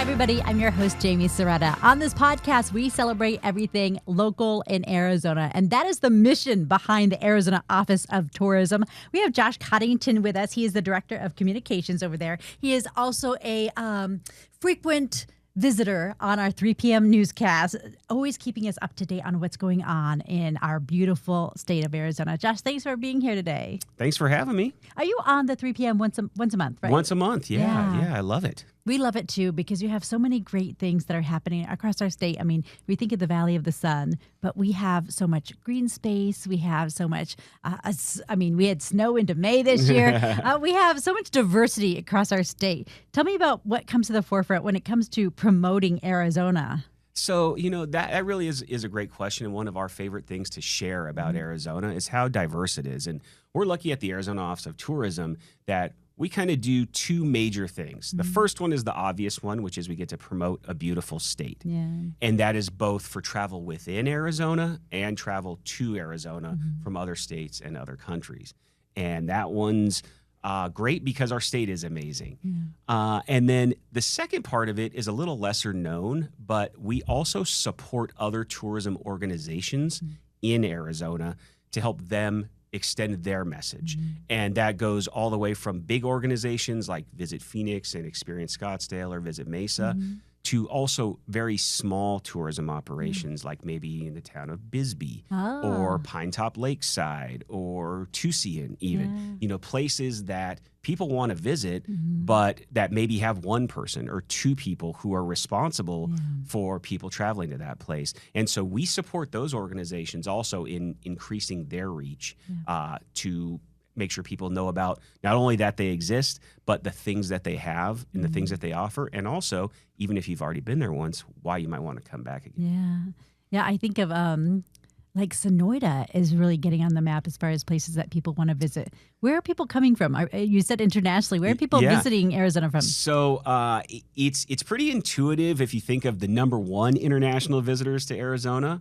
everybody. I'm your host, Jaime Cerreta. On this podcast, we celebrate everything local in Arizona, and that is the mission behind the Arizona Office of Tourism. We have Josh Coddington with us. He is the Director of Communications over there. He is also a frequent visitor on our 3 p.m. newscast, always keeping us up to date on what's going on in our beautiful state of Arizona. Josh, thanks for being here today. Thanks for having me. Are you on the 3 p.m. once a month, right? Once a month, yeah, I love it. We love it too because you have so many great things that are happening across our state. I mean, we think of the Valley of the Sun, but we have so much green space. We have so much, we had snow into May this year. We have so much diversity across our state. Tell me about what comes to the forefront when it comes to promoting Arizona. So, that really is a great question. And one of our favorite things to share about Arizona is how diverse it is. And we're lucky at the Arizona Office of Tourism that we kind of do two major things. The first one is the obvious one, which is we get to promote a beautiful state. Yeah. And that is both for travel within Arizona and travel to Arizona from other states and other countries. And that one's great because our state is amazing. Yeah. And then the second part of it is a little lesser known, but we also support other tourism organizations in Arizona to help them extend their message. And that goes all the way from big organizations like Visit Phoenix and Experience Scottsdale or Visit Mesa to also very small tourism operations like maybe in the town of Bisbee or Pinetop Lakeside or Tucson even. Places that people want to visit but that maybe have one person or two people who are responsible for people traveling to that place. And so we support those organizations also in increasing their reach to make sure people know about not only that they exist, but the things that they have and the things that they offer. And also, even if you've already been there once, why you might want to come back again. Yeah, I think of like Sonoita is really getting on the map as far as places that people want to visit. Where are people coming from? You said internationally. Where are people visiting Arizona from? So it's pretty intuitive if you think of the number one international visitors to Arizona.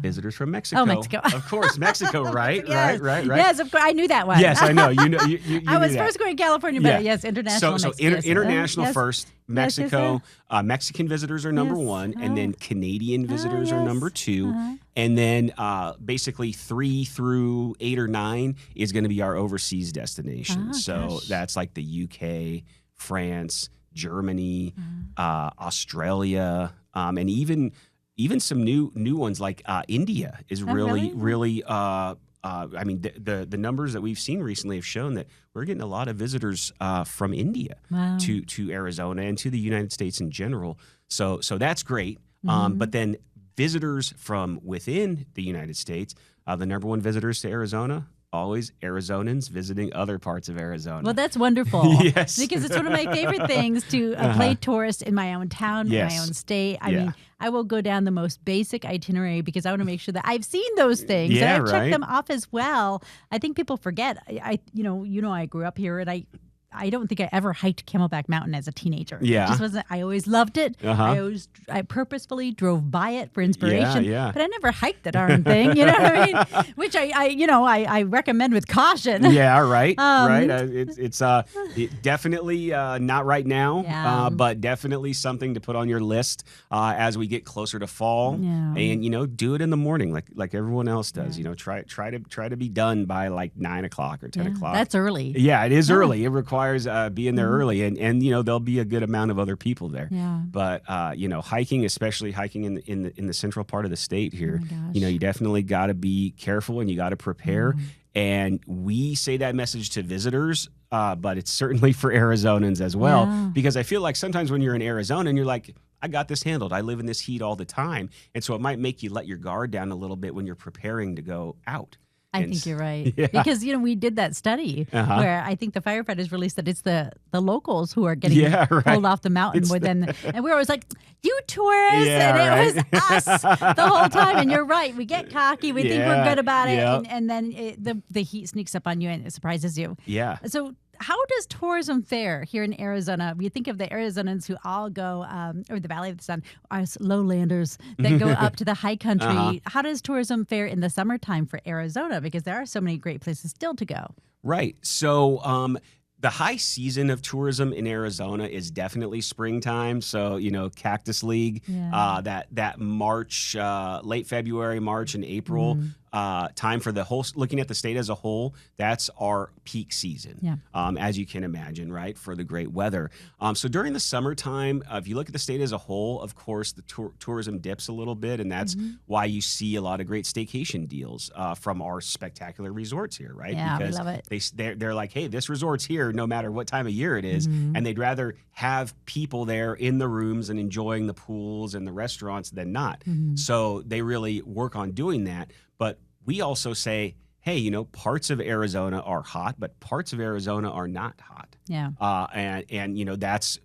Visitors from Mexico. Oh, Mexico. Of course, Mexico, right? Yes. Right. Yes, of course. I knew that one. Yes, I know. You I was knew first going to California, but yes, international. So international first, Mexico. Mexican visitors are number one, and then Canadian visitors are number two. And then basically 3 through 8 or 9 is going to be our overseas destinations. That's like the UK, France, Germany, Australia, and even some new ones like India is really. I mean, the numbers that we've seen recently have shown that we're getting a lot of visitors from India to Arizona and to the United States in general. So that's great. But then visitors from within the United States, the number one visitors to Arizona, always Arizonans visiting other parts of Arizona. Well, that's wonderful. Yes. Because it's one of my favorite things to play tourist in my own town, in my own state. I mean, I will go down the most basic itinerary because I want to make sure that I've seen those things. Yeah, and I've checked them off as well. I think people forget. I grew up here and I don't think I ever hiked Camelback Mountain as a teenager. Yeah. It just wasn't. I always loved it. I purposefully drove by it for inspiration. But I never hiked the darn thing. You know what I mean? Which I recommend with caution. Yeah, right. Right. It's definitely not right now, but definitely something to put on your list as we get closer to fall. Yeah. And do it in the morning like everyone else does. Try to be done by like 9 o'clock or 10 o'clock. That's early. Yeah, it is early. It requires being there early, and there'll be a good amount of other people there. Yeah. But hiking, especially hiking in the central part of the state here, you definitely got to be careful and you got to prepare. And we say that message to visitors, but it's certainly for Arizonans as well, because I feel like sometimes when you're in Arizona and you're like, I got this handled. I live in this heat all the time, and so it might make you let your guard down a little bit when you're preparing to go out. I think you're right. Yeah. Because, we did that study where I think the firefighters released that it's the locals who are getting pulled off the mountain and we were always like, you tourists, and it was us the whole time. And you're right. We get cocky. We think we're good about it. And then the heat sneaks up on you and it surprises you. Yeah. So how does tourism fare here in Arizona? We think of the Arizonans who all go, or the Valley of the Sun, us lowlanders that go up to the high country. How does tourism fare in the summertime for Arizona? Because there are so many great places still to go. Right. So the high season of tourism in Arizona is definitely springtime. So, Cactus League, that March, late February, March and April time for the whole, looking at the state as a whole, that's our peak season, as you can imagine, right, for the great weather. So during the summertime, if you look at the state as a whole, of course, the tourism dips a little bit, and that's why you see a lot of great staycation deals from our spectacular resorts here, right? Yeah, because we love it. they're like, hey, this resort's here no matter what time of year it is, and they'd rather have people there in the rooms and enjoying the pools and the restaurants than not. So they really work on doing that. But we also say, hey, parts of Arizona are hot, but parts of Arizona are not hot. Yeah. And that's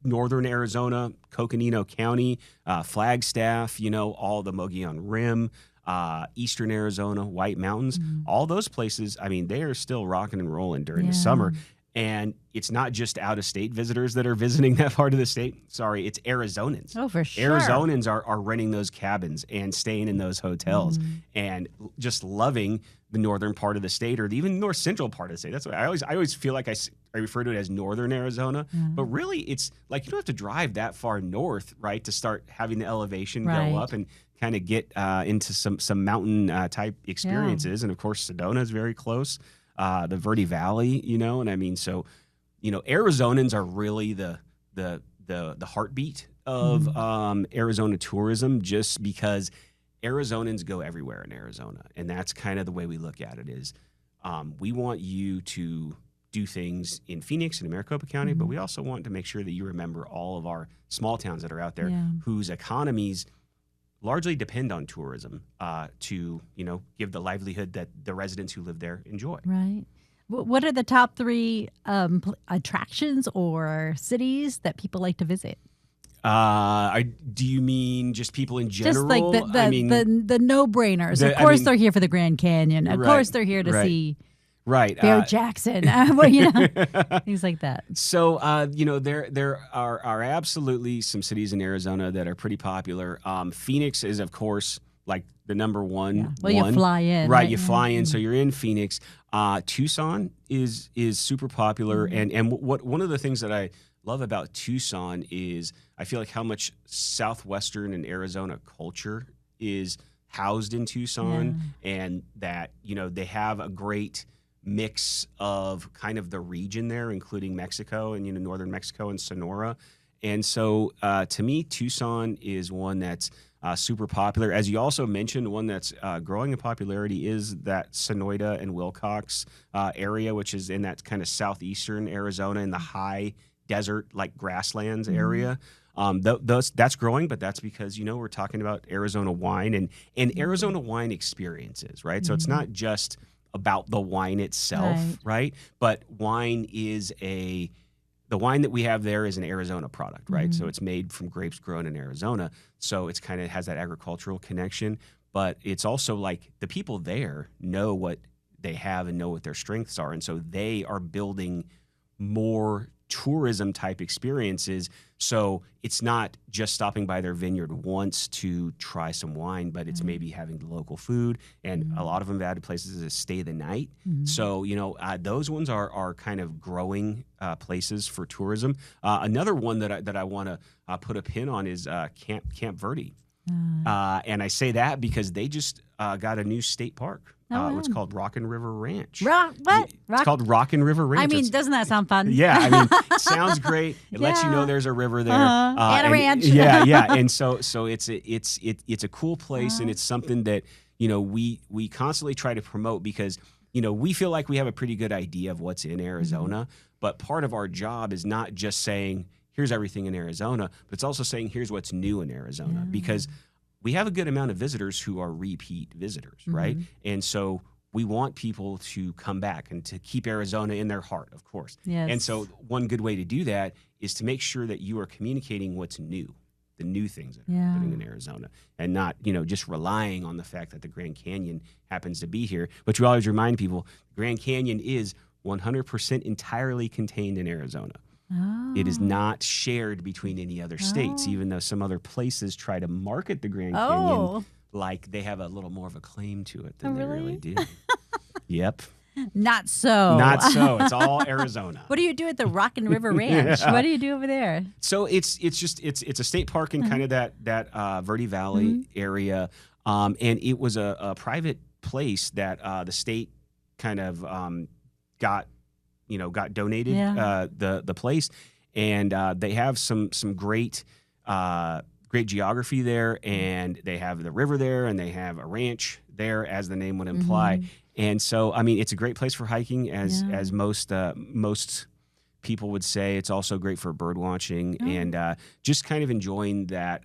northern Arizona, Coconino County, Flagstaff, all the Mogollon Rim, eastern Arizona, White Mountains, all those places, I mean, they are still rocking and rolling during the summer. And it's not just out-of-state visitors that are visiting that part of the state. Sorry, it's Arizonans. Oh, for sure. Arizonans are renting those cabins and staying in those hotels and just loving the northern part of the state, or even north central part of the state. That's what I always feel like I refer to it as northern Arizona, but really it's like you don't have to drive that far north, right, to start having the elevation go up and kind of get into some mountain type experiences. And of course, Sedona is very close. The Verde Valley, and I mean, so, Arizonans are really the heartbeat of Arizona tourism, just because Arizonans go everywhere in Arizona. And that's kind of the way we look at it is we want you to do things in Phoenix and Maricopa County, but we also want to make sure that you remember all of our small towns that are out there whose economies largely depend on tourism to, give the livelihood that the residents who live there enjoy. Right. What are the top 3 attractions or cities that people like to visit? Do you mean just people in general? Just like the no-brainers. Of course, they're here for the Grand Canyon. Of course, they're here to see Bear Jackson. Things like that. So, there are absolutely some cities in Arizona that are pretty popular. Phoenix is, of course, like the number one. Yeah. Well, you fly in. Right, you fly in, so you're in Phoenix. Tucson is super popular. And what one of the things that I love about Tucson is I feel like how much Southwestern and Arizona culture is housed in Tucson, and that, they have a great mix of kind of the region there, including Mexico and, northern Mexico and Sonora. And so to me, Tucson is one that's super popular. As you also mentioned, one that's growing in popularity is that Sonoita and Wilcox area, which is in that kind of southeastern Arizona in the high desert, like grasslands area. That's growing, but that's because, we're talking about Arizona wine and Arizona wine experiences, right? So it's not just about the wine itself, right? But wine is the wine that we have there is an Arizona product, right? So it's made from grapes grown in Arizona. So it's kind of has that agricultural connection, but it's also like the people there know what they have and know what their strengths are. And so they are building more tourism type experiences. So it's not just stopping by their vineyard once to try some wine, but it's maybe having the local food, and a lot of them have added places to stay the night. So, those ones are kind of growing places for tourism. Another one that I want to put a pin on is Camp Verde. And I say that because they just got a new state park. It's called Rockin' River Ranch. It's called Rockin' River Ranch. I mean, doesn't that sound fun? Yeah, I mean, it sounds great. It lets you know there's a river there. And a ranch. Yeah. And so it's a cool place, and it's something that, we constantly try to promote because, we feel like we have a pretty good idea of what's in Arizona, but part of our job is not just saying, here's everything in Arizona, but it's also saying, here's what's new in Arizona, because we have a good amount of visitors who are repeat visitors, right? And so we want people to come back and to keep Arizona in their heart, of course. Yes. And so one good way to do that is to make sure that you are communicating what's new, the new things that are happening in Arizona, and not, just relying on the fact that the Grand Canyon happens to be here. But you always remind people, Grand Canyon is 100% entirely contained in Arizona. It is not shared between any other states, even though some other places try to market the Grand Canyon like they have a little more of a claim to it than they really do. Yep. Not so. Not so. It's all Arizona. What do you do at the Rock and River Ranch? Yeah. What do you do over there? So it's a state park in kind of that Verde Valley area, and it was a private place that the state kind of got donated the place, and they have some great geography there, and they have the river there, and they have a ranch there, as the name would imply. And so, I mean, it's a great place for hiking, as most people would say. It's also great for bird watching and just kind of enjoying that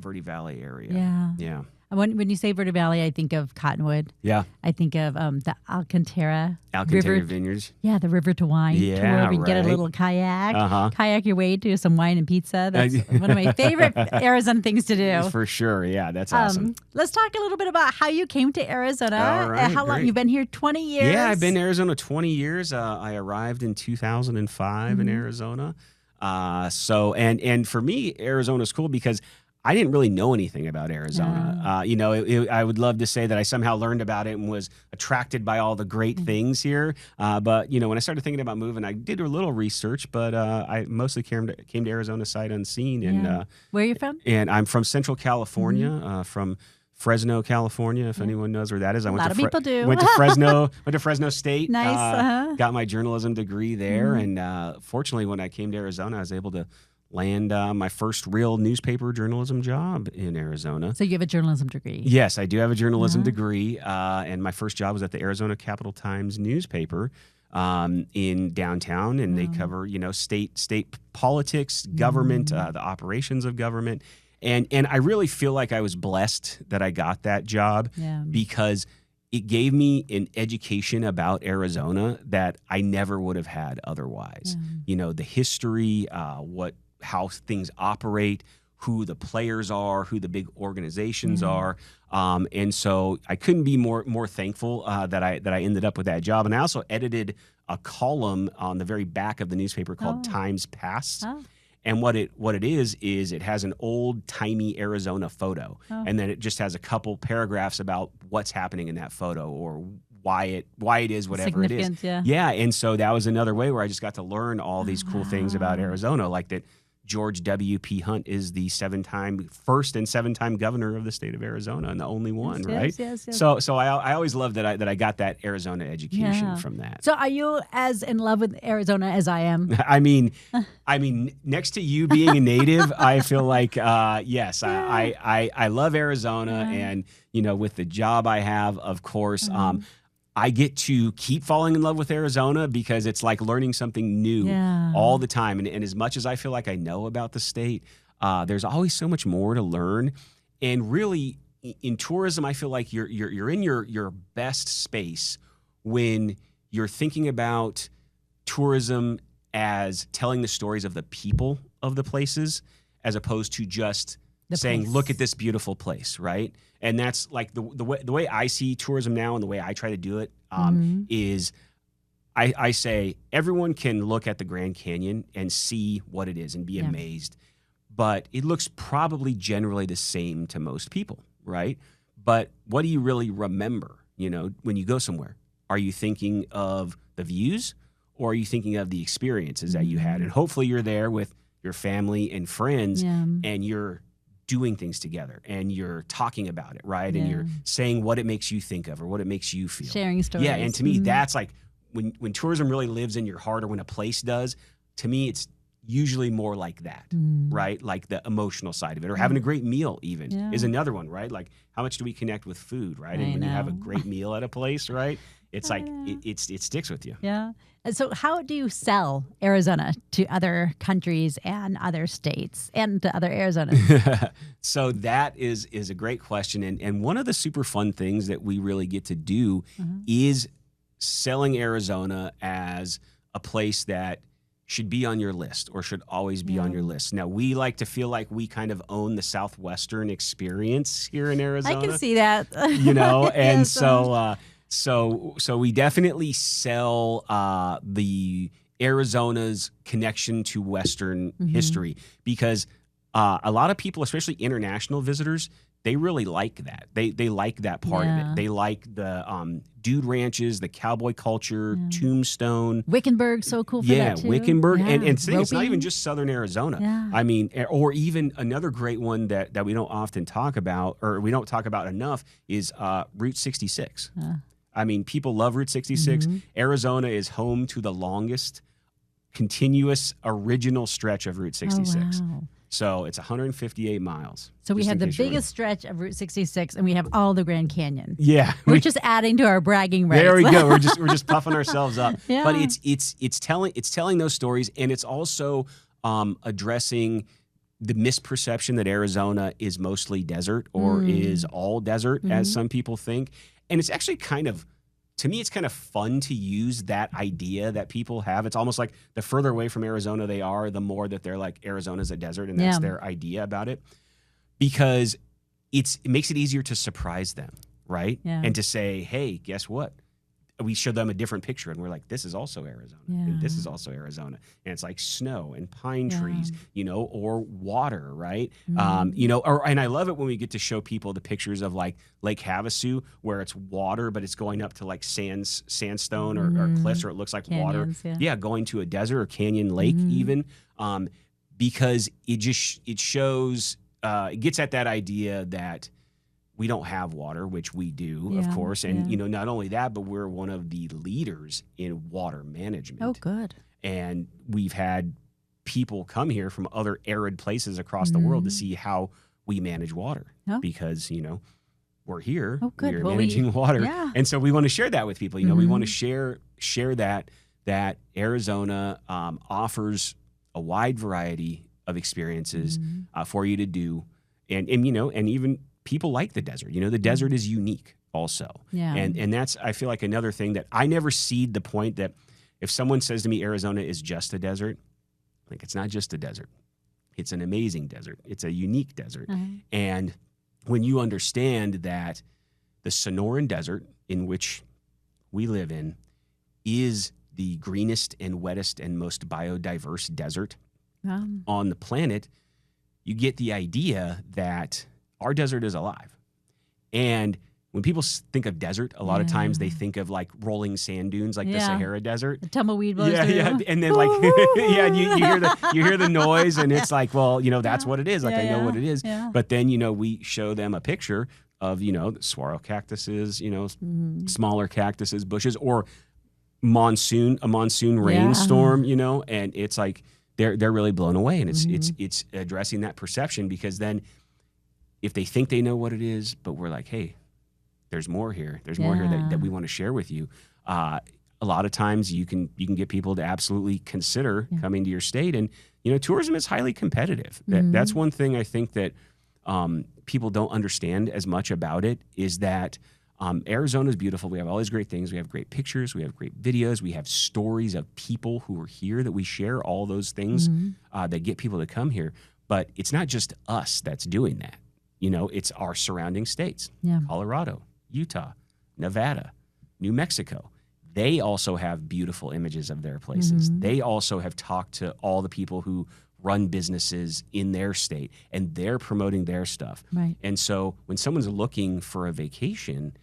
Verde Valley area. Yeah. When you say Verde Valley, I think of Cottonwood. Yeah. I think of the Alcantara River Vineyards. Yeah, the River to Wine tour. Where you get a little kayak, kayak your way to some wine and pizza. That's one of my favorite Arizona things to do. For sure. Yeah, that's awesome. Let's talk a little bit about how you came to Arizona. All right, how long you've been here? 20 years? Yeah, I've been in Arizona 20 years. I arrived in 2005 in Arizona. And for me, Arizona's cool because I didn't really know anything about Arizona. I would love to say that I somehow learned about it and was attracted by all the great things here. But when I started thinking about moving, I did a little research, but I mostly came to Arizona sight unseen. And where are you from? And I'm from Central California, from Fresno, California, if anyone knows where that is. A lot of people do. Went to Fresno State. Nice. Got my journalism degree there. And fortunately, when I came to Arizona, I was able to land my first real newspaper journalism job in Arizona. So you have a journalism degree? Yes, I do have a journalism degree. And my first job was at the Arizona Capital Times newspaper in downtown. And they cover, state politics, government, the operations of government. And I really feel like I was blessed that I got that job because it gave me an education about Arizona that I never would have had otherwise. The history, how things operate, who the players are, who the big organizations are. And so I couldn't be more thankful that I ended up with that job. And I also edited a column on the very back of the newspaper called Times Past. And what it is it has an old-timey Arizona photo. And then it just has a couple paragraphs about what's happening in that photo or why it is whatever it is. Yeah. And so that was another way where I just got to learn all these cool things about Arizona, like that George W.P. Hunt is the first and seven-time governor of the state of Arizona, and the only one, right? Yes. So I always loved that I got that Arizona education from that. So are you as in love with Arizona as I am? I mean, next to you being a native, I feel like yes, I love Arizona, and with the job I have, of course. I get to keep falling in love with Arizona because it's like learning something new all the time. And as much as I feel like I know about the state, there's always so much more to learn. And really, in tourism, I feel like you're in your best space when you're thinking about tourism as telling the stories of the people of the places, as opposed to just saying, look at this beautiful place, right? And that's like the way I see tourism now, and the way I try to do it is I say everyone can look at the Grand Canyon and see what it is and be amazed, but it looks probably generally the same to most people, right? But what do you really remember, when you go somewhere? Are you thinking of the views, or are you thinking of the experiences that you had? And hopefully you're there with your family and friends, and you're doing things together, and you're talking about it, right? And you're saying what it makes you think of or what it makes you feel. Sharing stories. Yeah, and to me, that's like when tourism really lives in your heart, or when a place does, to me, it's usually more like that, right? Like the emotional side of it, or having a great meal even is another one, right? Like how much do we connect with food, right? And when you have a great meal at a place, right? It's like it sticks with you. Yeah. And so how do you sell Arizona to other countries and other states and to other Arizonans? So that is a great question. And one of the super fun things that we really get to do is selling Arizona as a place that should be on your list, or should always be on your list. Now, we like to feel like we kind of own the Southwestern experience here in Arizona. I can see that. And so we definitely sell the Arizona's connection to Western history, because a lot of people, especially international visitors, they really like that. They like that part of it. They like the dude ranches, the cowboy culture, Tombstone. Wickenburg's so cool for that too. Wickenburg. And it's not even just Southern Arizona. Yeah. I mean, or even another great one that we don't often talk about, or we don't talk about enough, is Route 66. I mean, people love Route 66. Arizona is home to the longest continuous original stretch of Route 66. Oh, wow. So it's 158 miles. So we have the biggest stretch of Route 66, and we have all the Grand Canyon. Yeah, we're just adding to our bragging rights. There we go. We're just puffing ourselves up. Yeah. But it's telling those stories, and it's also addressing the misperception that Arizona is mostly desert or is all desert, as some people think. And it's actually to me, it's kind of fun to use that idea that people have. It's almost like the further away from Arizona they are, the more that they're like, Arizona's a desert, and that's their idea about it. Because it makes it easier to surprise them, right? Yeah. And to say, hey, guess what? We show them a different picture, and we're like, this is also Arizona, and this is also Arizona. And it's like snow and pine trees, or water, right? And I love it when we get to show people the pictures of like Lake Havasu, where it's water, but it's going up to like sandstone or cliffs, or it looks like Canyons, water. Yeah, going to a desert or canyon lake even, because it shows, it gets at that idea that we don't have water, which we do, of course. And, not only that, but we're one of the leaders in water management. Oh, good. And we've had people come here from other arid places across the world to see how we manage water because, we're here. Oh, good. We're managing water. Yeah. And so we want to share that with people. We want to share that Arizona offers a wide variety of experiences for you to do. And even people like the desert. The desert is unique also. Yeah. And that's, I feel like, another thing that I never cede the point that if someone says to me Arizona is just a desert, like, it's not just a desert. It's an amazing desert. It's a unique desert. And when you understand that the Sonoran Desert, in which we live in, is the greenest and wettest and most biodiverse desert on the planet, you get the idea that our desert is alive. And when people think of desert, a lot of times they think of like rolling sand dunes, like the Sahara Desert. The tumbleweed blows through. Yeah, and then like, and you hear the noise, and it's like, well, that's what it is. Like, I know what it is. Yeah. But then, we show them a picture of, saguaro cactuses, smaller cactuses, bushes, or a monsoon rainstorm, and it's like they're really blown away, and it's addressing that perception, because then, if they think they know what it is, but we're like, hey, there's more here. There's more here that we want to share with you. A lot of times you can get people to absolutely consider coming to your state. And, tourism is highly competitive. That's one thing I think that people don't understand as much about it, is that Arizona is beautiful. We have all these great things. We have great pictures. We have great videos. We have stories of people who are here that we share, all those things that get people to come here. But it's not just us that's doing that. It's our surrounding states, Colorado, Utah, Nevada, New Mexico. They also have beautiful images of their places. They also have talked to all the people who run businesses in their state, and they're promoting their stuff. Right. And so when someone's looking for a vacation,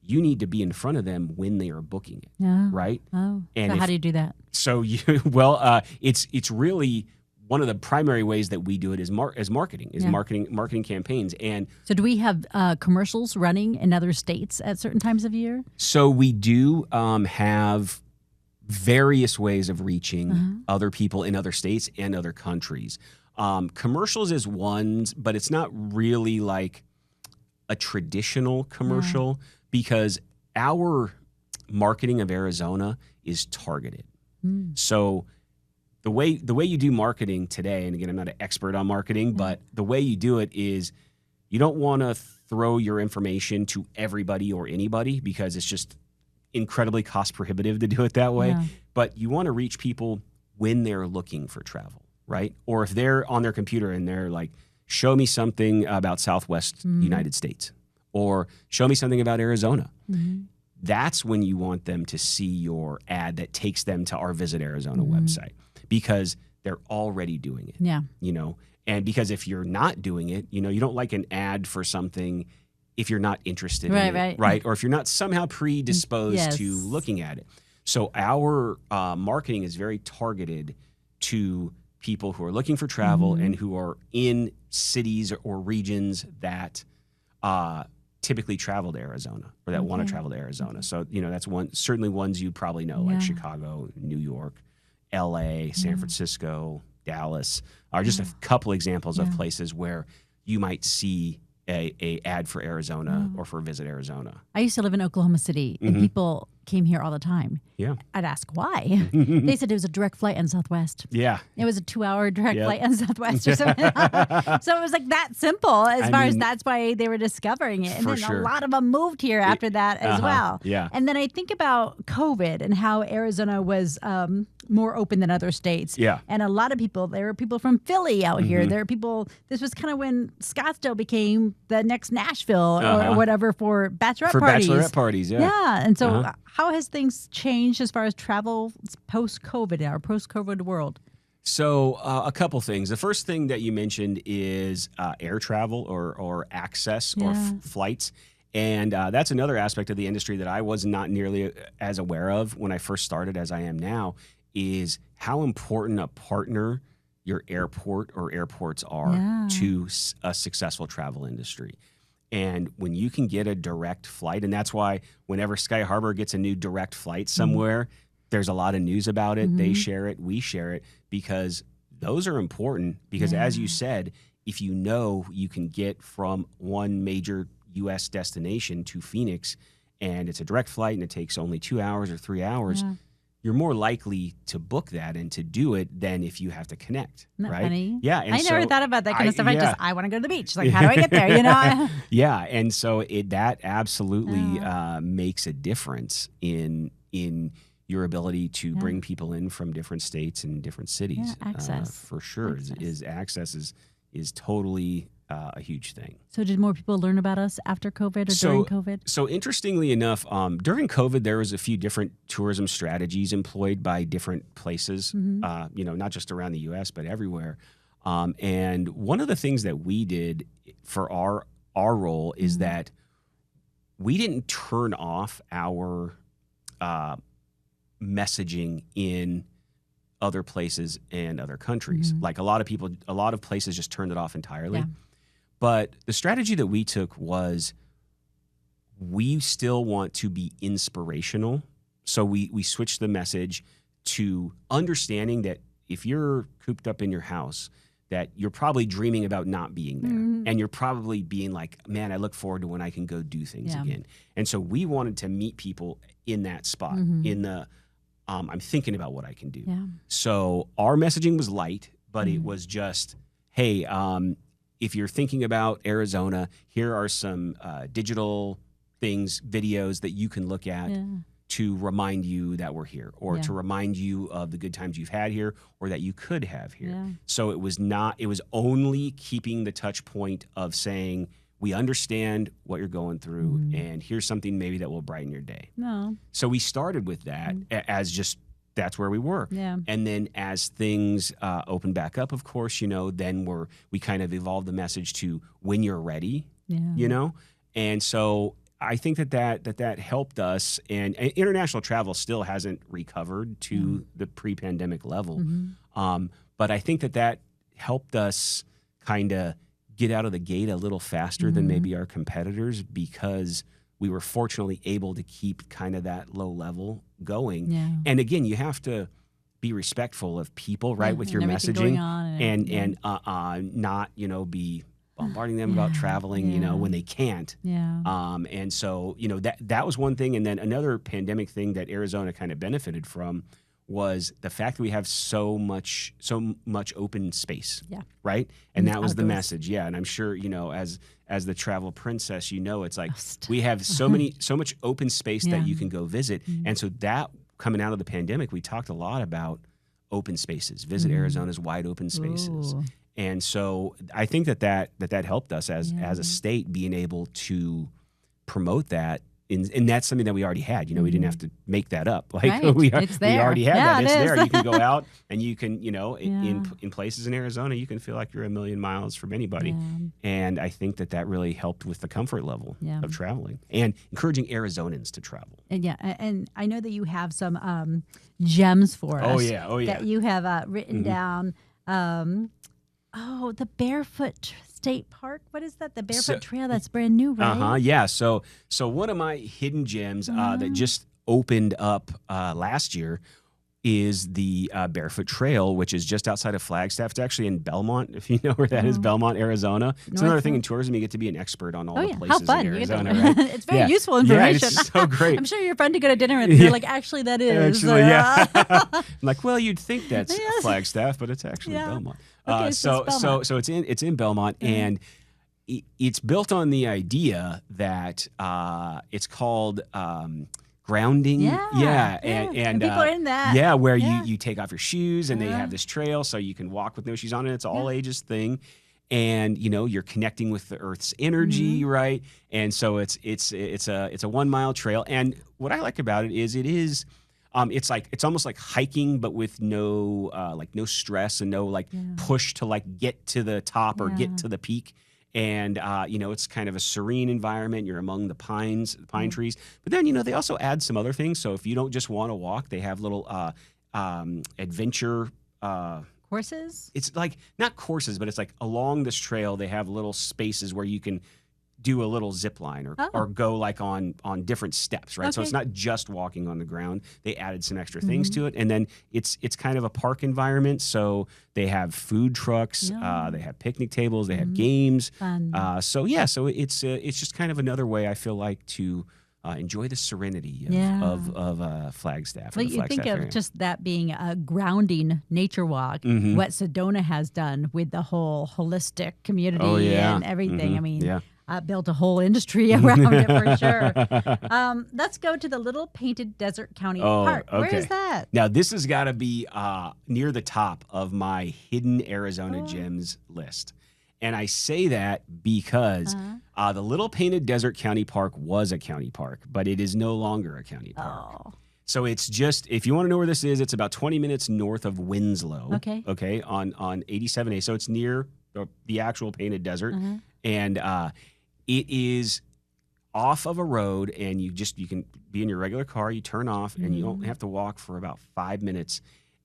you need to be in front of them when they are booking it, right? Oh, and so how do you do that? So it's really one of the primary ways that we do it is marketing campaigns. And so do we have commercials running in other states at certain times of year? So we do have various ways of reaching other people in other states and other countries. Commercials is one, but it's not really like a traditional commercial, because our marketing of Arizona is targeted. So the way you do marketing today, and again, I'm not an expert on marketing, but the way you do it is you don't want to throw your information to everybody or anybody, because it's just incredibly cost prohibitive to do it that way. But you want to reach people when they're looking for travel, right? Or if they're on their computer and they're like, show me something about Southwest United States, or show me something about Arizona. That's when you want them to see your ad that takes them to our Visit Arizona website, because they're already doing it. Yeah. And because if you're not doing it, you don't like an ad for something if you're not interested in it, right? Or if you're not somehow predisposed to looking at it. So our marketing is very targeted to people who are looking for travel and who are in cities or regions that typically travel to Arizona or that want to travel to Arizona. So, that's certainly ones you probably know, like Chicago, New York, LA, San Francisco, Dallas, are just a couple examples of places where you might see a ad for Arizona or for Visit Arizona. I used to live in Oklahoma City, and people came here all the time. Yeah. I'd ask why. They said it was a direct flight on Southwest. Yeah. It was a 2-hour direct flight on Southwest or something. So it was like that simple as far as that's why they were discovering it. And then a lot of them moved here after that as well. Yeah. And then I think about COVID and how Arizona was more open than other states. Yeah. And a lot of people, there were people from Philly out here. There are people, this was kind of when Scottsdale became the next Nashville or whatever for bachelorette parties. Yeah. Yeah. And so how has things changed as far as travel post-COVID, our post-COVID world? So a couple things. The first thing that you mentioned is air travel or access or flights. And that's another aspect of the industry that I was not nearly as aware of when I first started as I am now, is how important a partner your airport or airports are to a successful travel industry. And when you can get a direct flight, and that's why whenever Sky Harbor gets a new direct flight somewhere, there's a lot of news about it. They share it, we share it, because those are important. Because as you said, if you can get from one major U.S. destination to Phoenix, and it's a direct flight and it takes only 2 hours or 3 hours, you're more likely to book that and to do it than if you have to connect, right? Funny? Yeah, and I never thought about that kind of stuff. I want to go to the beach. Like, how do I get there? Yeah, and so that absolutely makes a difference in your ability to bring people in from different states and different cities. Yeah, access for sure access is totally a huge thing. So did more people learn about us after COVID or during COVID? So interestingly enough, during COVID, there was a few different tourism strategies employed by different places, not just around the U.S., but everywhere. And one of the things that we did for our role is that we didn't turn off our messaging in other places and other countries. Like a lot of places just turned it off entirely. Yeah. But the strategy that we took was we still want to be inspirational. So we switched the message to understanding that if you're cooped up in your house, that you're probably dreaming about not being there. And you're probably being like, man, I look forward to when I can go do things again. And so we wanted to meet people in that spot, in the I'm thinking about what I can do. Yeah. So our messaging was light, but it was just, hey, if you're thinking about Arizona, here are some digital things, videos that you can look at to remind you that we're here, or to remind you of the good times you've had here, or that you could have here. Yeah. So it was only keeping the touch point of saying, we understand what you're going through, and here's something maybe that will brighten your day. No. So we started with that as just, that's where we were. Yeah. And then as things opened back up, of course, then we kind of evolved the message to when you're ready, And so I think that helped us, and international travel still hasn't recovered to the pre-pandemic level. But I think that helped us kind of get out of the gate a little faster than maybe our competitors, because we were fortunately able to keep kind of that low level going. Yeah. And again, you have to be respectful of people, right, with your messaging, and not, be bombarding them about traveling, when they can't. Yeah. And so, that was one thing. And then another pandemic thing that Arizona kind of benefited from was the fact that we have so much open space, right? And that was the message, And I'm sure, as the travel princess, it's like we have so much open space that you can go visit. And so that coming out of the pandemic, we talked a lot about open spaces, Visit Arizona's wide open spaces. Ooh. And so I think that helped us as a state being able to promote that and that's something that we already had. We didn't have to make that up. Like right. we It's there. We already had that. It's there. Is. You can go out and you can, in places in Arizona, you can feel like you're a million miles from anybody. And I think that really helped with the comfort level of traveling and encouraging Arizonans to travel. And and I know that you have some gems for us. Oh yeah. That you have written down. The Barefoot State Park. What is that? The Barefoot Trail. That's brand new, right? Yeah. So one of my hidden gems that just opened up last year is the Barefoot Trail, which is just outside of Flagstaff. It's actually in Belmont, if you know where that is, Belmont, Arizona. It's another thing in tourism. You get to be an expert on all the places in Arizona, right? It's very useful information. Yeah, it's so great. I'm sure you're fun to go to dinner with. You're like, actually, that is. Actually, I'm like, well, you'd think that's Flagstaff, but it's actually Belmont. Okay, so it's in Belmont, and it's built on the idea that it's called grounding. And people are in that. Yeah, where you take off your shoes and they have this trail so you can walk with no shoes on, and it's all ages thing. And you're connecting with the Earth's energy, right? And so it's a 1 mile trail. And what I like about it is it's almost like hiking, but with no no stress and no push to get to the top or get to the peak. And it's kind of a serene environment. You're among the pine trees. But then they also add some other things. So if you don't just want to walk, they have little adventure courses. It's like not courses, but it's like along this trail they have little spaces where you can do a little zip line or go on different steps, right? So it's not just walking on the ground. They added some extra things to it. And then it's kind of a park environment. So they have food trucks, they have picnic tables, they have games. So it's just kind of another way I feel like to enjoy the serenity of Flagstaff. Well, you think of just that being a grounding nature walk, what Sedona has done with the whole holistic community and everything. I mean, built a whole industry around it for sure. Let's go to the Little Painted Desert County Park. Okay. Where is that? Now, this has got to be near the top of my hidden Arizona gems list. And I say that because the Little Painted Desert County Park was a county park, but it is no longer a county park. So it's just, if you want to know where this is, it's about 20 minutes north of Winslow. Okay, on 87A. So it's near the actual Painted Desert. And it is off of a road, and you can be in your regular car, you turn off, and you don't have to walk for about 5 minutes.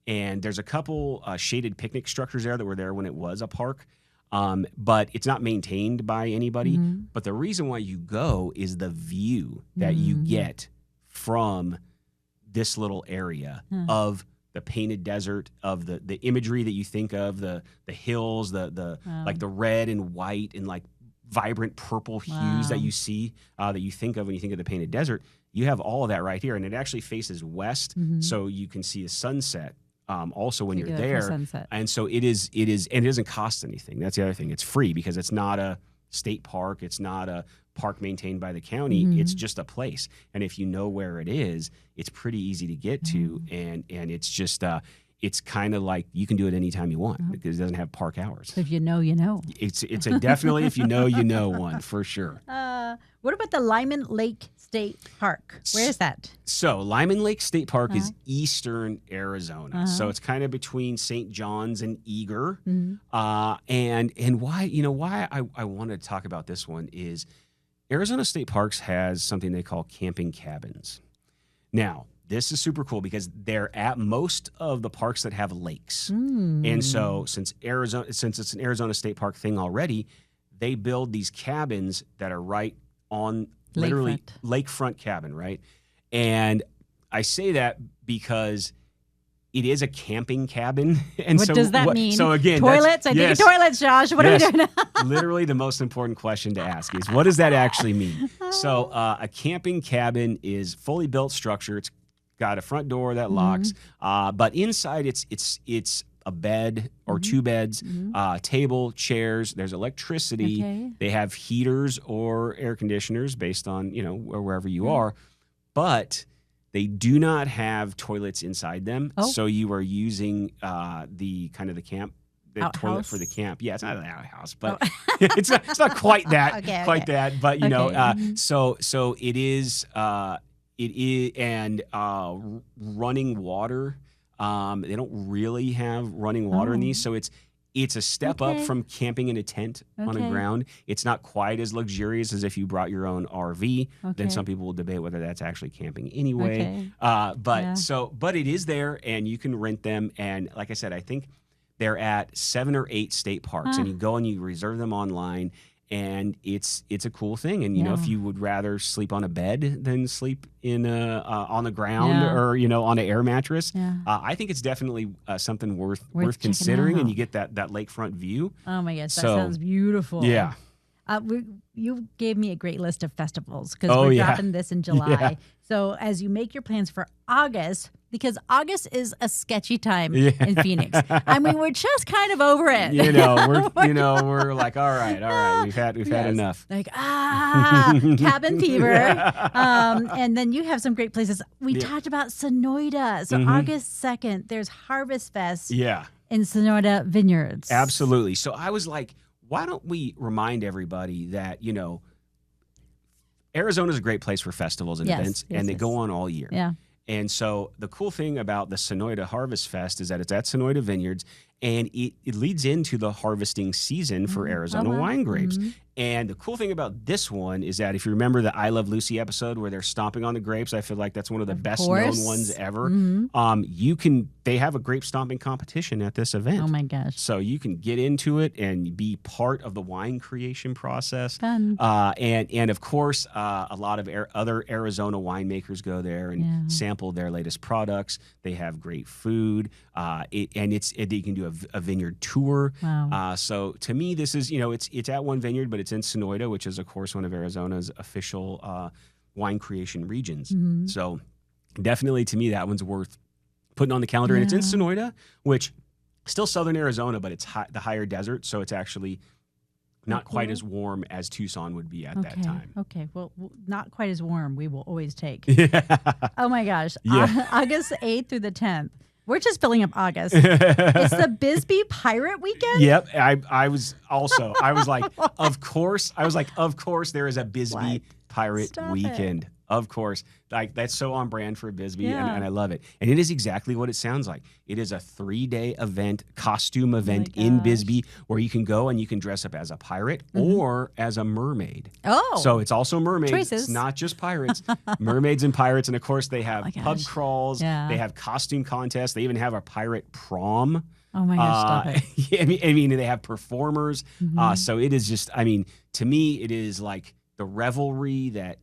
And there's a couple shaded picnic structures there that were there when it was a park. But it's not maintained by anybody. But the reason why you go is the view that you get from this little area of the painted desert, of the imagery that you think of, the hills, the like the red and white and like vibrant purple hues that you see, that you think of when you think of the painted desert. You have all of that right here, and it actually faces west, so you can see a sunset. Also when you're there, and so it is, and it doesn't cost anything. That's the other thing. It's free because it's not a state park. It's not a park maintained by the county. It's just a place. And if you know where it is, it's pretty easy to get to. And it's just, it's kind of like you can do it anytime you want because it doesn't have park hours. So if you know, you know. It's a definitely, if you know one for sure. What about the Lyman Lake State Park? Where is that? So Lyman Lake State Park is eastern Arizona. So it's kind of between St. John's and Eager. And why I wanted to talk about this one is Arizona State Parks has something they call camping cabins. Now, this is super cool because they're at most of the parks that have lakes. And so since it's an Arizona State Park thing already, they build these cabins that are right on literally lakefront cabin, right? And I say that because it is a camping cabin. And what does that mean? So again, toilets? I think of toilets, Josh. What are we doing now? Literally the most important question to ask is, what does that actually mean? So a camping cabin is fully built structure. It's got a front door that locks, but inside it's a bed or two beds, table, chairs. There's electricity. They have heaters or air conditioners based on wherever you are, but they do not have toilets inside them. So you are using the camp toilet for the camp. Yeah, it's not an outhouse, but it's not quite that. That. But you know, so it is. And running water. They don't really have running water in these, so it's a step up from camping in a tent on the ground. It's not quite as luxurious as if you brought your own RV. Then some people will debate whether that's actually camping anyway. But it is there, and you can rent them. And like I said, I think they're at 7 or 8 state parks, and you go and you reserve them online. And it's a cool thing. And, you know, if you would rather sleep on a bed than sleep in on the ground or, you know, on an air mattress, I think it's definitely something worth considering. And you get that lakefront view. Oh, my gosh. That sounds beautiful. Yeah. You gave me a great list of festivals because we're dropping this in July. Yeah. So as you make your plans for August, because August is a sketchy time in Phoenix. I mean, we're just kind of over it. We're like, all right, we've had enough. Like cabin fever. And then you have some great places. We talked about Sonoita. So August 2nd, there's Harvest Fest. Yeah. In Sonoita Vineyards. Absolutely. So I was like, why don't we remind everybody that, you know, Arizona's a great place for festivals and events, and they go on all year. Yeah. And so the cool thing about the Sonoita Harvest Fest is that it's at Sonoita Vineyards, and it leads into the harvesting season for Arizona wine grapes. And the cool thing about this one is that if you remember the I Love Lucy episode where they're stomping on the grapes, I feel like that's one of the best known ones ever. They have a grape stomping competition at this event. Oh my gosh. So you can get into it and be part of the wine creation process. Fun. And of course, a lot of other Arizona winemakers go there and sample their latest products. They have great food. You can do a vineyard tour. Wow. So to me, this is, you know, it's at one vineyard, but it's in Sonoita, which is, of course, one of Arizona's official wine creation regions. So definitely, to me, that one's worth putting on the calendar. And it's in Sonoita, which still southern Arizona, but it's the higher desert, so it's actually not quite as warm as Tucson would be at that time. Okay, well, not quite as warm. We will always take. Yeah. Oh, my gosh. Yeah. August 8th through the 10th. We're just filling up August. It's the Bisbee Pirate Weekend? Yep. I was like, of course. I was like, of course there is a Bisbee Pirate Weekend. Of course. Like, that's so on brand for Bisbee, and I love it. And it is exactly what it sounds like. It is a 3-day event, costume event in Bisbee, where you can go and you can dress up as a pirate or as a mermaid. Oh. So it's also mermaids. Choices. It's not just pirates. Mermaids and pirates. And of course, they have pub crawls. Yeah. They have costume contests. They even have a pirate prom. Oh my gosh, stop it. I mean, they have performers. So it is just, I mean, to me, it is like the revelry that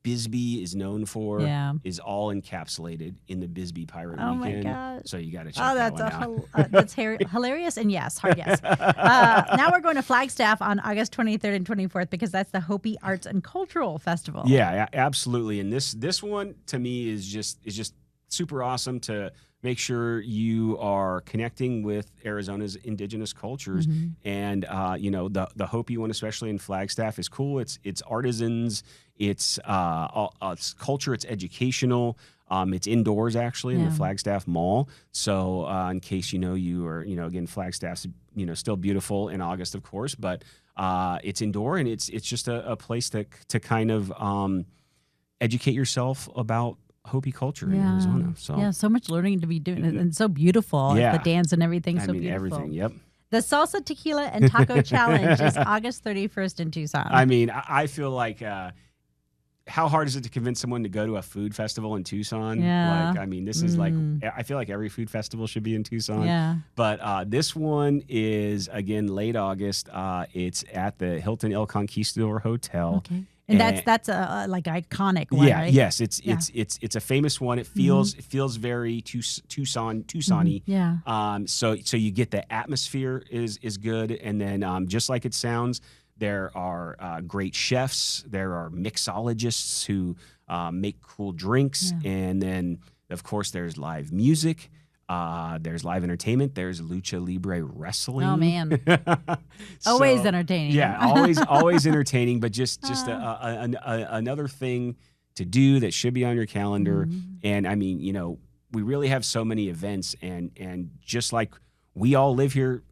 Bisbee is known for is all encapsulated in the Bisbee Pirate Weekend. Oh my God. So you got to check that one out. That's hilarious and hard yes. Now we're going to Flagstaff on August 23rd and 24th because that's the Hopi Arts and Cultural Festival. Yeah, absolutely. And this one to me is just super awesome to make sure you are connecting with Arizona's indigenous cultures. And, you know, the Hopi one, especially in Flagstaff, is cool. It's artisans, it's culture, it's educational. It's indoors, actually, in the Flagstaff Mall. So in case, you know, you are, you know, again, Flagstaff's, you know, still beautiful in August, of course, but it's indoor, and it's just a place to kind of educate yourself about Hopi culture in Arizona. So much learning to be doing, and so beautiful. The dance and everything, so beautiful. Everything. Yep. The Salsa, Tequila, and Taco Challenge is August 31st in Tucson. I mean, I feel like how hard is it to convince someone to go to a food festival in Tucson? Yeah. Like, I mean, this is like, I feel like every food festival should be in Tucson. Yeah. But this one is, again, late August. It's at the Hilton El Conquistador Hotel. Okay. And that's a like iconic one, right? Yes, it's a famous one. It feels very Tucson-y. Yeah. So you get the atmosphere is good, and then just like it sounds, there are great chefs. There are mixologists who make cool drinks, and then of course there's live music. There's live entertainment. There's lucha libre wrestling. Oh man, always entertaining. Yeah, always entertaining. But just another thing to do that should be on your calendar. And I mean, you know, we really have so many events, and just like we all live here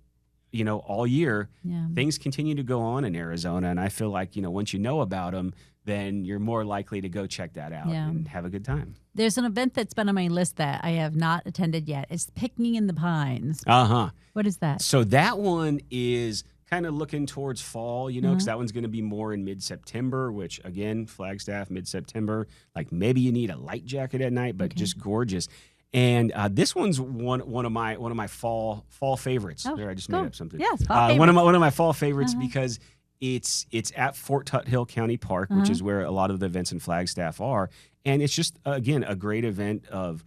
all year, things continue to go on in Arizona. And I feel like, once you know about them, then you're more likely to go check that out and have a good time. There's an event that's been on my list that I have not attended yet. It's Picking in the Pines. What is that? So that one is kind of looking towards fall, because that one's going to be more in mid-September, which, again, Flagstaff, mid-September. Like, maybe you need a light jacket at night, but just gorgeous. And this one's one of my fall favorites. There, I just made up something. Yes, one of my fall favorites because it's at Fort Tuthill County Park, which is where a lot of the events in Flagstaff are, and it's just again a great event of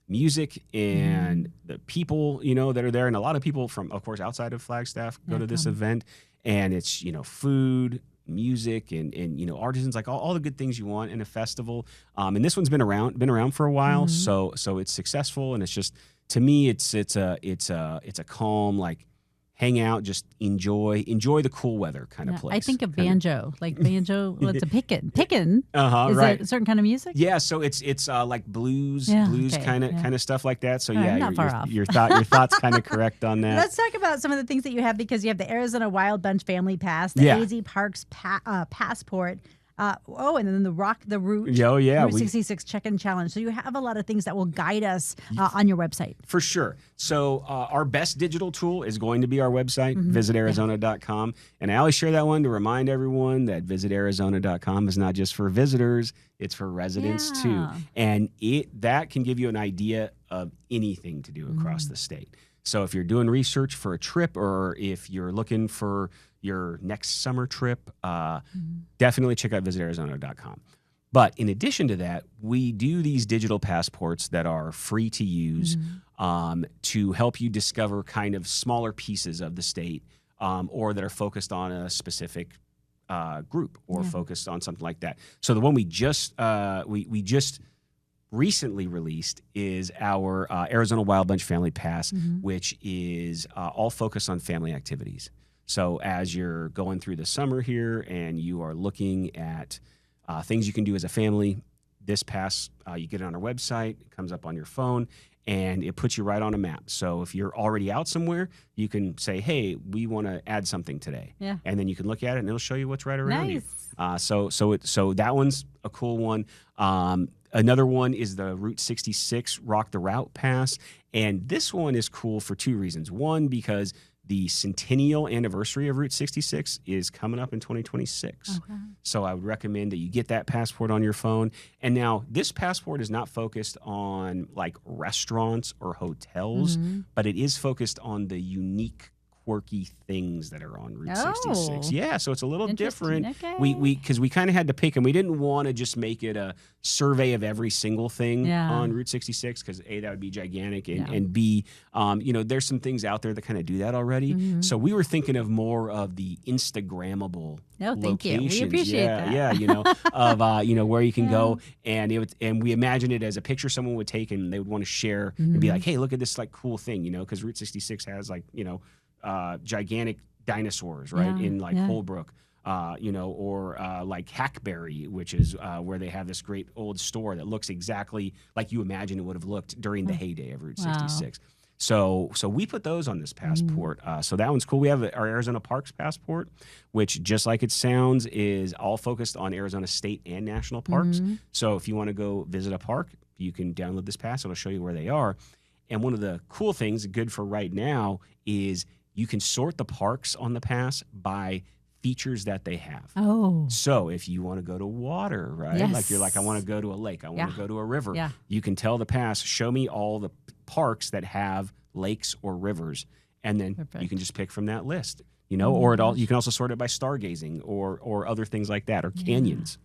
music and the people that are there, and a lot of people from, of course, outside of Flagstaff go to this event, and it's food, music, and artisans, like all the good things you want in a festival. And this one's been around for a while, so it's successful, and it's just, to me, it's a calm, like, hang out, just enjoy the cool weather kind of place. I think of banjo, like banjo. Well, it's a pickin'. Is right. it a certain kind of music? Yeah, so it's like blues kind of stuff like that. So not far off. Your thoughts kind of correct on that. Let's talk about some of the things that you have, because you have the Arizona Wild Bunch Family Pass, the AZ Parks Passport. And then the Route Route 66 check-in challenge. So you have a lot of things that will guide us on your website. For sure. So our best digital tool is going to be our website, visitarizona.com. And I always share that one to remind everyone that visitarizona.com is not just for visitors, it's for residents too. And that can give you an idea of anything to do across the state. So if you're doing research for a trip, or if you're looking for your next summer trip, definitely check out visitarizona.com. But in addition to that, we do these digital passports that are free to use to help you discover kind of smaller pieces of the state, or that are focused on a specific group, or focused on something like that. So the one we just recently released is our Arizona Wild Bunch Family Pass, which is all focused on family activities. So as you're going through the summer here and you are looking at things you can do as a family, this pass, you get it on our website, it comes up on your phone, and it puts you right on a map. So if you're already out somewhere, you can say, hey, we want to add something today. Yeah. And then you can look at it, and it'll show you what's right around you. So that one's a cool one. Another one is the Route 66 Rock the Route Pass. And this one is cool for two reasons. One, because the centennial anniversary of Route 66 is coming up in 2026. Okay. So I would recommend that you get that passport on your phone. And now this passport is not focused on like restaurants or hotels, but it is focused on the unique, quirky things that are on Route 66. Yeah, so it's a little different. Okay. Because we kind of had to pick, and we didn't want to just make it a survey of every single thing on Route 66, because A, that would be gigantic, and B, there's some things out there that kind of do that already. So we were thinking of more of the Instagrammable locations. We appreciate that. Of where you can go, and we imagine it as a picture someone would take, and they would want to share and be like, hey, look at this like cool thing, because Route 66 has like gigantic dinosaurs, right? In like Holbrook, or like Hackberry, which is where they have this great old store that looks exactly like you imagine it would have looked during the heyday of Route 66. So we put those on this passport. So that one's cool. We have our Arizona Parks Passport, which, just like it sounds, is all focused on Arizona state and national parks. So if you want to go visit a park, you can download this pass. It'll show you where they are. And one of the cool things, good for right now, is you can sort the parks on the pass by features that they have. So if you want to go to water, right? Yes. Like you're like, I want to go to a lake, I want to go to a river. Yeah. You can tell the pass, show me all the parks that have lakes or rivers, and then you can just pick from that list. Or you can also sort it by stargazing or other things like that, or canyons.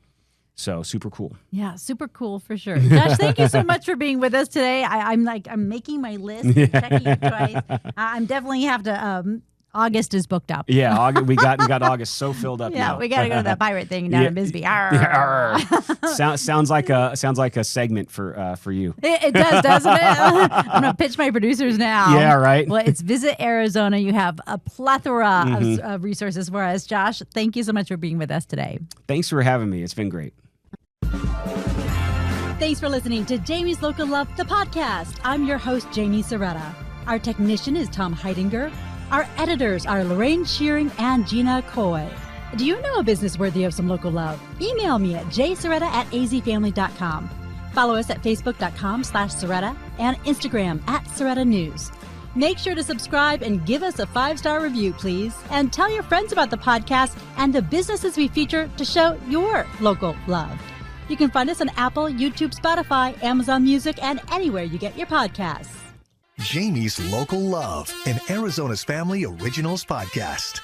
So super cool. Yeah, super cool for sure. Josh, thank you so much for being with us today. I'm making my list, checking it twice. I'm definitely have to. August is booked up. Yeah, we got August so filled up. Yeah, we got to go to that pirate thing down in Bisbee. Sounds like a segment for you. It does, doesn't it? I'm gonna pitch my producers now. Yeah, right. Well, it's Visit Arizona. You have a plethora of resources for us. Josh, thank you so much for being with us today. Thanks for having me. It's been great. Thanks for listening to Jamie's Local Love, the podcast. I'm your host, Jaime Cerreta. Our technician is Tom Heidinger. Our editors are Lorraine Shearing and Gina Coy. Do you know a business worthy of some local love? Email me at jcerreta@azfamily.com. Follow us at facebook.com/Cerreta and Instagram @Cerreta News. Make sure to subscribe and give us a 5-star review, please. And tell your friends about the podcast and the businesses we feature to show your local love. You can find us on Apple, YouTube, Spotify, Amazon Music, and anywhere you get your podcasts. Jaime's Local Love, an Arizona's Family Originals podcast.